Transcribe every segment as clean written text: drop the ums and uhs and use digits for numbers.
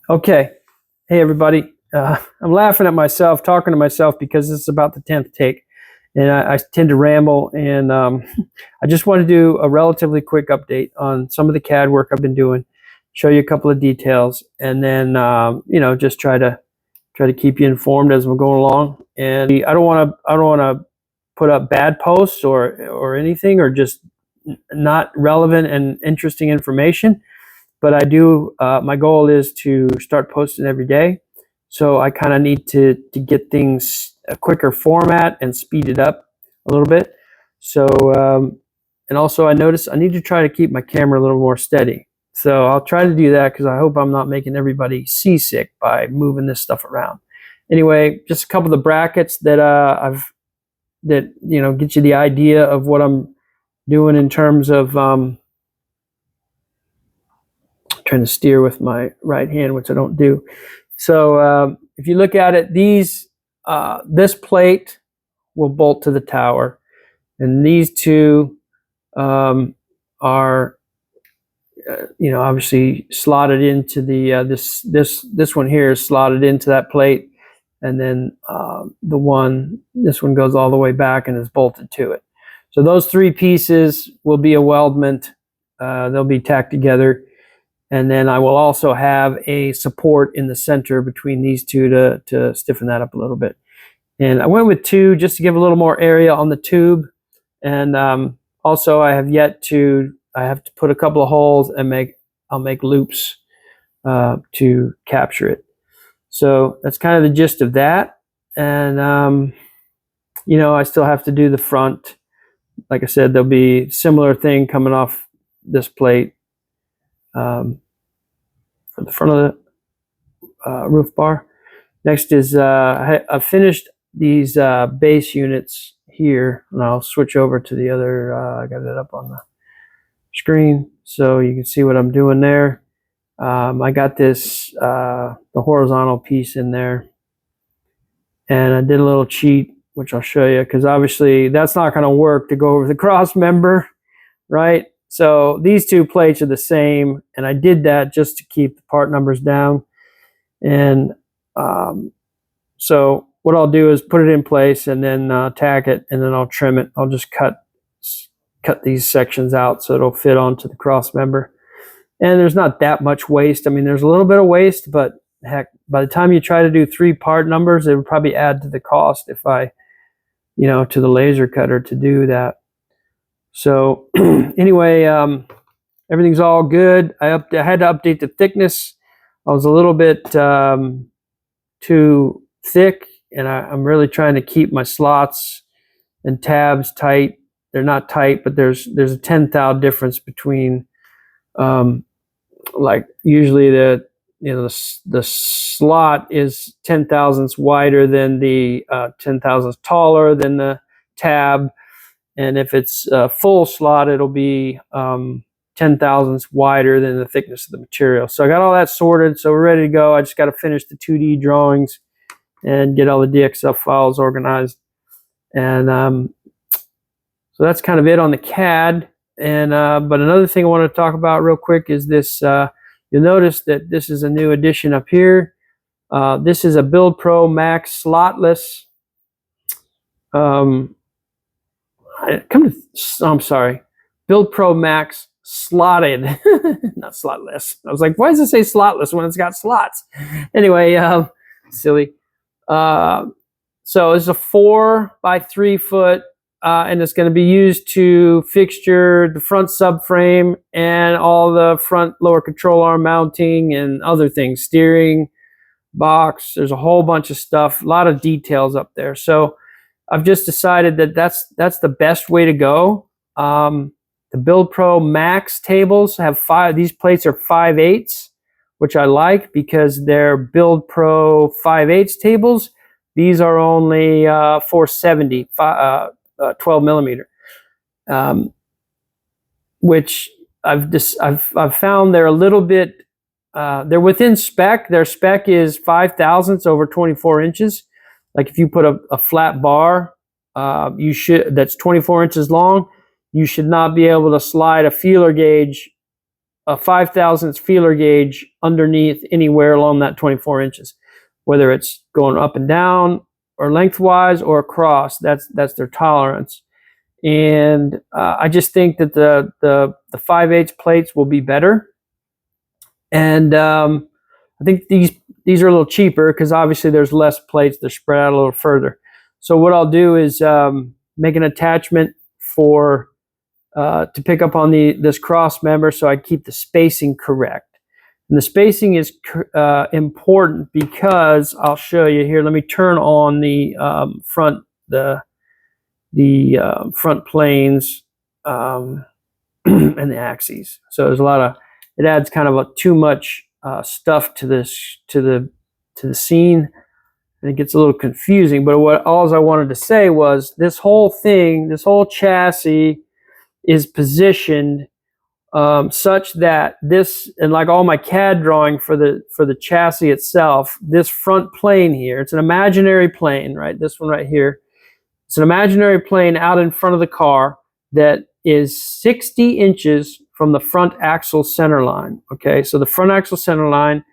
Okay. Hey, everybody. I'm laughing at myself, talking to myself because this is about the 10th take. And I tend to ramble. And I just want to do a relatively quick update on some of the CAD work I've been doing, show you a couple of details, and then, just try to keep you informed as we're going along. And I don't want to put up bad posts or anything, or just not relevant and interesting information. But I do. My goal is to start posting every day, so I kind of need to get things a quicker format and speed it up a little bit. So, and also I noticed I need to try to keep my camera a little more steady. So I'll try to do that because I hope I'm not making everybody seasick by moving this stuff around. Anyway, just a couple of the brackets that get you the idea of what I'm doing in terms of. Trying to steer with my right hand, which I don't do. So if you look at it, this plate will bolt to the tower, and these two are obviously slotted into the this one here is slotted into that plate, and then this one goes all the way back and is bolted to it. So those three pieces will be a weldment. They'll be tacked together. And then I will also have a support in the center between these two to stiffen that up a little bit. And I went with two just to give a little more area on the tube. And also I have to put a couple of holes and I'll make loops to capture it. So that's kind of the gist of that. And I still have to do the front. Like I said, there'll be similar thing coming off this plate. For the front of the roof bar. Next is I finished these base units here, and I'll switch over to the other. I got it up on the screen so you can see what I'm doing there. I got the horizontal piece in there, and I did a little cheat, which I'll show you, because obviously that's not going to work to go over the cross member, right? So these two plates are the same, and I did that just to keep the part numbers down. And so what I'll do is put it in place and then tack it, and then I'll trim it. I'll just cut these sections out so it'll fit onto the cross member. And there's not that much waste. I mean, there's a little bit of waste, but heck, by the time you try to do 3 part numbers, it would probably add to the cost if I, to the laser cutter to do that. So anyway, everything's all good. I had to update the thickness. I was a little bit too thick, and I'm really trying to keep my slots and tabs tight. They're not tight, but there's a 10 thou difference between like usually the slot is 10 thousandths wider than the 10 thousandths taller than the tab. And if it's a full slot, it'll be 10 thousandths wider than the thickness of the material. So I got all that sorted, so we're ready to go. I just got to finish the 2D drawings and get all the DXF files organized. And so that's kind of it on the CAD. And but another thing I want to talk about real quick is this. You'll notice that this is a new addition up here. This is a Build Pro Max slotless. I'm sorry, Build Pro Max slotted, not slotless. I was like, why does it say slotless when it's got slots? Anyway, silly. So it's a 4 by 3 foot, and it's going to be used to fixture the front subframe and all the front lower control arm mounting and other things, steering box. There's a whole bunch of stuff, a lot of details up there. So I've just decided that that's the best way to go. The Build Pro Max tables have these plates are 5/8, which I like because they're Build Pro 5/8 tables. These are only 470, 12 millimeter, which I've found they're a little bit, they're within spec. Their spec is 5 thousandths over 24 inches. Like if you put a flat bar, that's 24 inches long, you should not be able to slide a feeler gauge a 5 thousandths feeler gauge underneath anywhere along that 24 inches, whether it's going up and down or lengthwise or across. That's their tolerance. And I just think that the 5/8 plates will be better. And I think these are a little cheaper because obviously there's less plates. They're spread out a little further. So what I'll do is make an attachment for to pick up on this cross member, so I keep the spacing correct. And the spacing is important because I'll show you here. Let me turn on the front front planes and the axes. So there's a lot of, it adds kind of too much stuff to the scene, and it gets a little confusing. But all I wanted to say was this whole thing, this whole chassis is positioned such that this, and like all my CAD drawing for the chassis itself, this front plane here, it's an imaginary plane, right? This one right here, it's an imaginary plane out in front of the car that is 60 inches from the front axle center line. Okay, so the front axle center line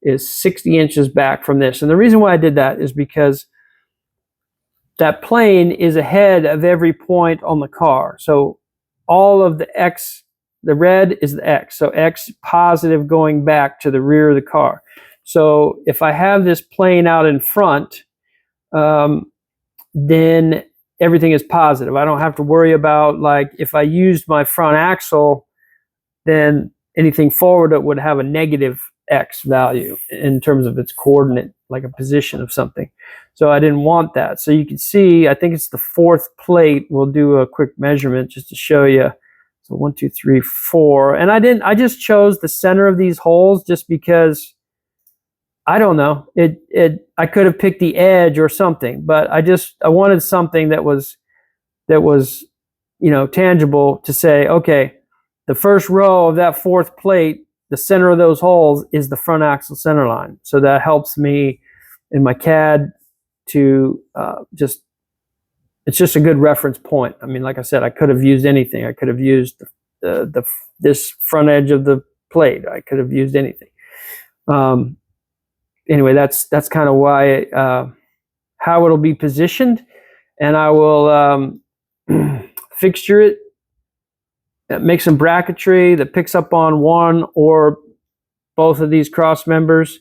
is 60 inches back from this. And the reason why I did that is because that plane is ahead of every point on the car. So all of the X, the red is the X. So X positive going back to the rear of the car. So if I have this plane out in front, then everything is positive. I don't have to worry about, like, if I used my front axle, then anything forward it would have a negative X value in terms of its coordinate, like a position of something. So I didn't want that. So you can see, I think it's the 4th plate. We'll do a quick measurement just to show you. So 1, 2, 3, 4. And I just chose the center of these holes just because, I don't know, I could have picked the edge or something, but I wanted something that was, you know, tangible to say, okay, the first row of that 4th plate, the center of those holes is the front axle center line. So that helps me in my CAD to it's just a good reference point. I mean, like I said, I could have used anything. I could have used this front edge of the plate. I could have used anything. Anyway, that's kind of why how it'll be positioned, and I will fixture it, make some bracketry that picks up on one or both of these cross members,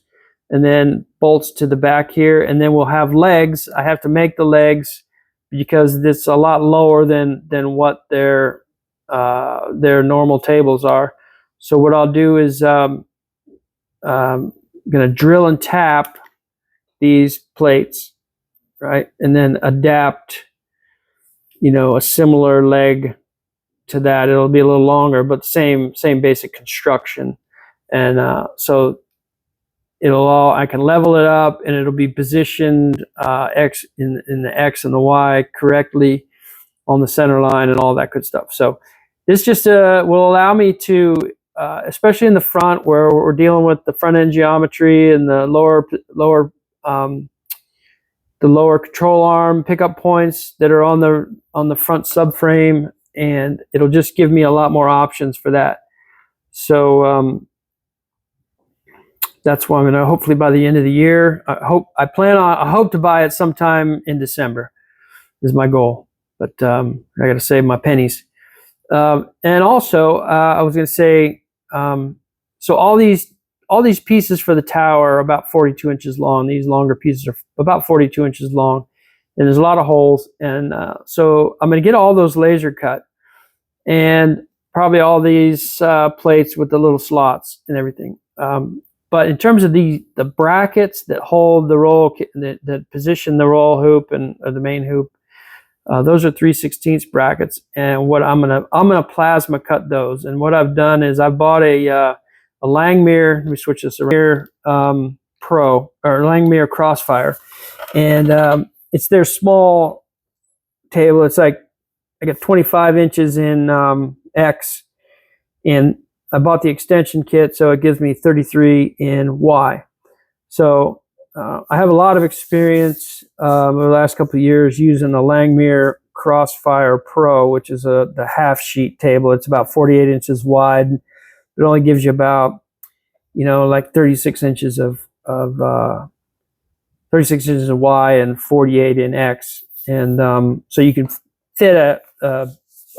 and then bolts to the back here, and then we'll have legs. I have to make the legs because it's a lot lower than what their normal tables are. So what I'll do is I'm going to drill and tap these plates, right, and then adapt, you know, a similar leg to that. It'll be a little longer, but same basic construction, and so I can level it up, and it'll be positioned X in the X and the Y correctly on the center line and all that good stuff. So this just will allow me to, especially in the front where we're dealing with the front end geometry and the lower control arm pickup points that are on the front subframe, and it'll just give me a lot more options for that. So that's why I'm gonna, hopefully by the end of the year, I hope to buy it sometime in December is my goal, but I gotta save my pennies. And also I was gonna say, so all these pieces for the tower are about 42 inches long. These longer pieces are about 42 inches long, and there's a lot of holes. And so I'm going to get all those laser cut, and probably all these plates with the little slots and everything. But in terms of the brackets that hold the roll, that position the roll hoop or the main hoop, those are 3/16 brackets. And what I'm gonna plasma cut those. And what I've done is I've bought a Lmsc, let me switch this around, Pro, or Lmsc Crossfire, and it's their small table. It's like, I got 25 inches in X, and I bought the extension kit, so it gives me 33 in Y. So I have a lot of experience over the last couple of years using the Lmsc Crossfire Pro, which is the half sheet table. It's about 48 inches wide It only gives you about, like 36 inches of 36 inches in Y and 48 in X. And so you can fit a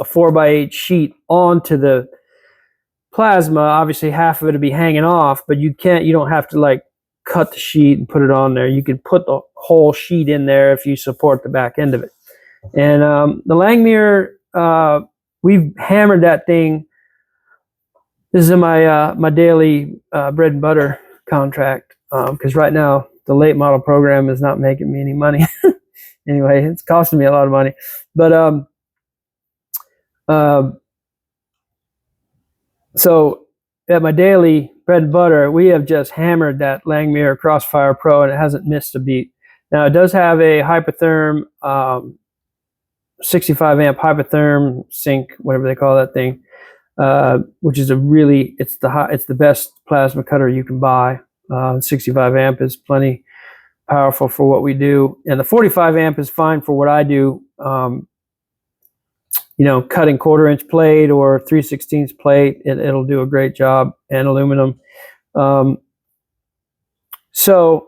4x8 sheet onto the plasma. Obviously half of it will be hanging off, but you don't have to like cut the sheet and put it on there. You can put the whole sheet in there if you support the back end of it. And the Langmuir, we've hammered that thing. This is my daily bread and butter contract, because right now the late model program is not making me any money. Anyway, it's costing me a lot of money. But so at my daily bread and butter, we have just hammered that Langmuir Crossfire Pro, and it hasn't missed a beat. Now it does have a Hypertherm 65 amp Hypertherm sync, whatever they call that thing, which is it's the best plasma cutter you can buy. 65 amp is plenty powerful for what we do, and the 45 amp is fine for what I do. Cutting 1/4-inch plate or 3/16 plate, it'll do a great job, and aluminum. So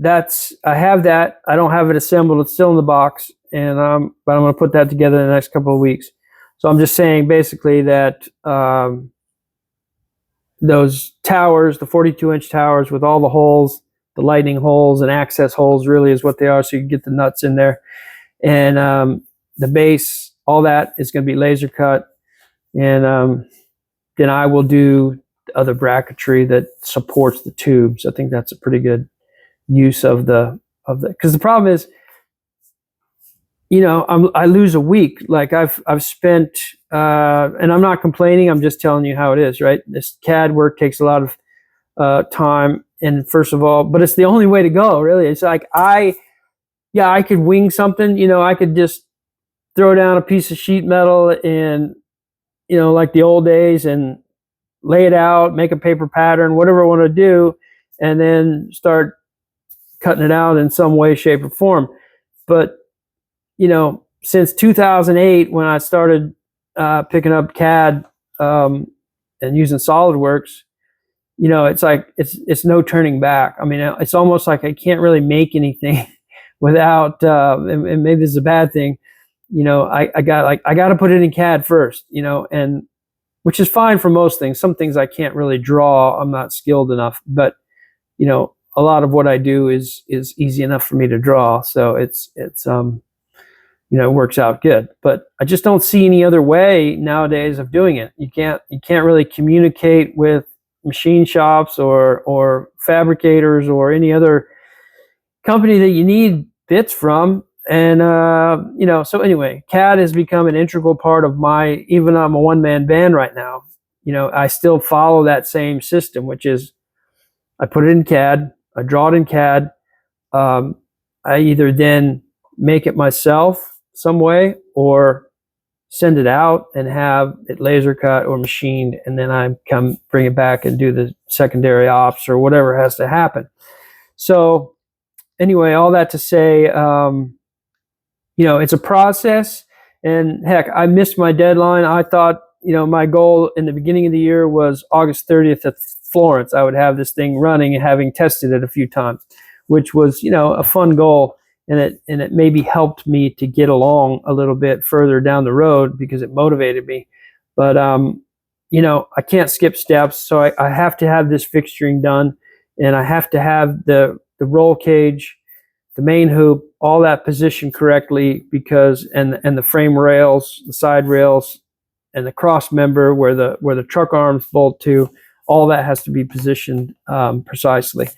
I have that. I don't have it assembled. It's still in the box, and but I'm going to put that together in the next couple of weeks. So I'm just saying basically that those towers, the 42-inch towers with all the holes, the lightning holes and access holes, really is what they are, so you can get the nuts in there. And the base, all that is going to be laser cut, and then I will do the other bracketry that supports the tubes. I think that's a pretty good use of the because the problem is, I lose a week. Like I've spent, and I'm not complaining. I'm just telling you how it is, right? This CAD work takes a lot of time, and first of all, but it's the only way to go, really. It's like I could wing something. I could just throw down a piece of sheet metal and, like the old days, and lay it out, make a paper pattern, whatever I want to do, and then start cutting it out in some way, shape, or form. But since 2008, when I started picking up CAD and using SolidWorks, it's like it's no turning back. I mean, it's almost like I can't really make anything without, and maybe this is a bad thing. I got to put it in CAD first, and which is fine for most things. Some things I can't really draw. I'm not skilled enough, but a lot of what I do is easy enough for me to draw. So it's it works out good. But I just don't see any other way nowadays of doing it. You can't really communicate with machine shops or fabricators or any other company that you need bits from. And so anyway, CAD has become an integral part of even though I'm a one-man band right now, I still follow that same system, which is I put it in CAD, I draw it in CAD, I either then make it myself some way or send it out and have it laser cut or machined, and then I come bring it back and do the secondary ops or whatever has to happen. So anyway, all that to say, it's a process, and heck, I missed my deadline. I thought, my goal in the beginning of the year was August 30th at Florence. I would have this thing running and having tested it a few times, which was, a fun goal. And it maybe helped me to get along a little bit further down the road because it motivated me. But, I can't skip steps. So I have to have this fixturing done, and I have to have the roll cage, the main hoop, all that positioned correctly, because and the frame rails, the side rails, and the cross member where the truck arms bolt to, all that has to be positioned precisely,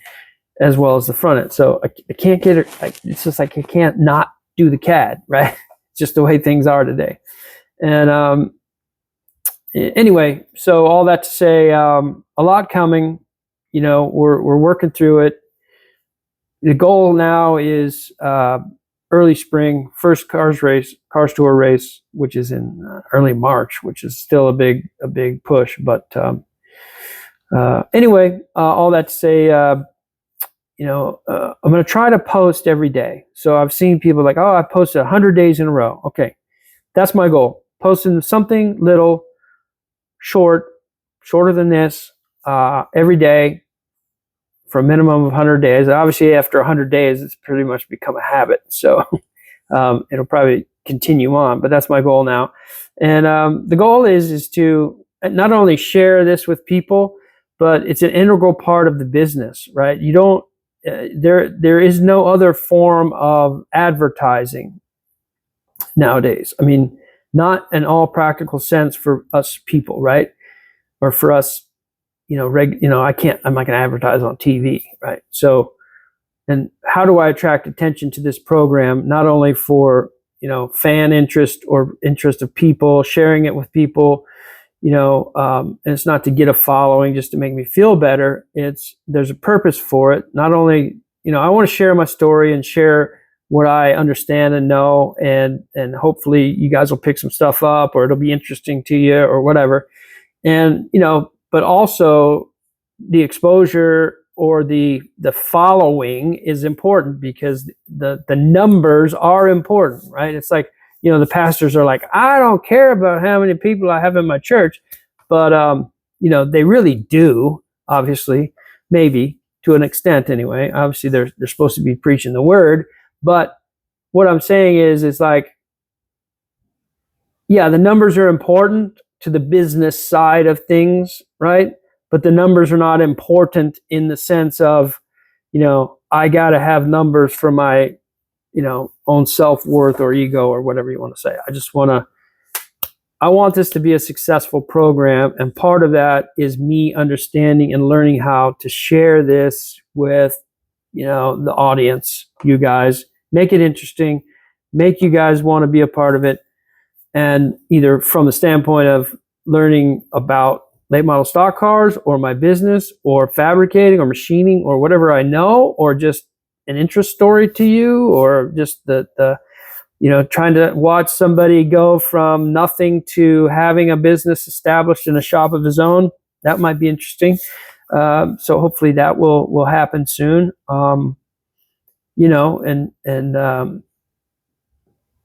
as well as the front end. So I can't get it. It's just like I can't not do the CAD, right? It's just the way things are today. And anyway, so all that to say, a lot coming. We're working through it. The goal now is early spring, first Cars Tour race, which is in early March, which is still a big push. But anyway, all that to say, I'm going to try to post every day. So I've seen people like, oh, I posted 100 days in a row. Okay, that's my goal. Posting something little, short, shorter than this, every day for a minimum of 100 days. Obviously, after 100 days, it's pretty much become a habit. So it'll probably continue on, but that's my goal now. And the goal is to not only share this with people, but it's an integral part of the business, right? You don't, there is no other form of advertising nowadays. I mean, not in all practical sense for us people, right? Or for us, I'm not going to advertise on TV, right? So, and how do I attract attention to this program? Not only for, fan interest or interest of people, sharing it with people, and it's not to get a following just to make me feel better. There's a purpose for it. Not only, I want to share my story and share what I understand and know, and hopefully you guys will pick some stuff up, or it'll be interesting to you or whatever. And, but also the exposure or the following is important, because the numbers are important, right? It's like, the pastors are like, I don't care about how many people I have in my church, but they really do, obviously, maybe to an extent anyway. Obviously they're supposed to be preaching the word, but what I'm saying is like, yeah, the numbers are important to the business side of things, right? But the numbers are not important in the sense of, I got to have numbers for my, own self-worth or ego or whatever you want to say. I want this to be a successful program. And part of that is me understanding and learning how to share this with, the audience, you guys, make it interesting, make you guys want to be a part of it. And either from the standpoint of learning about late model stock cars, or my business, or fabricating, or machining, or whatever I know, or just an interest story to you, or just the trying to watch somebody go from nothing to having a business established in a shop of his own. That might be interesting. So hopefully that will happen soon.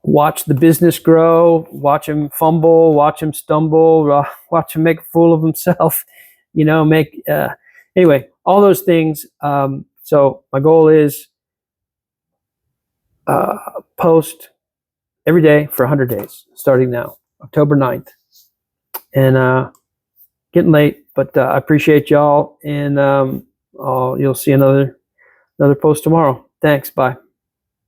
Watch the business grow, watch him fumble, watch him stumble, watch him make a fool of himself, anyway, all those things. So my goal is post every day for 100 days, starting now, October 9th. And getting late, but I appreciate y'all, and you'll see another post tomorrow. Thanks, bye.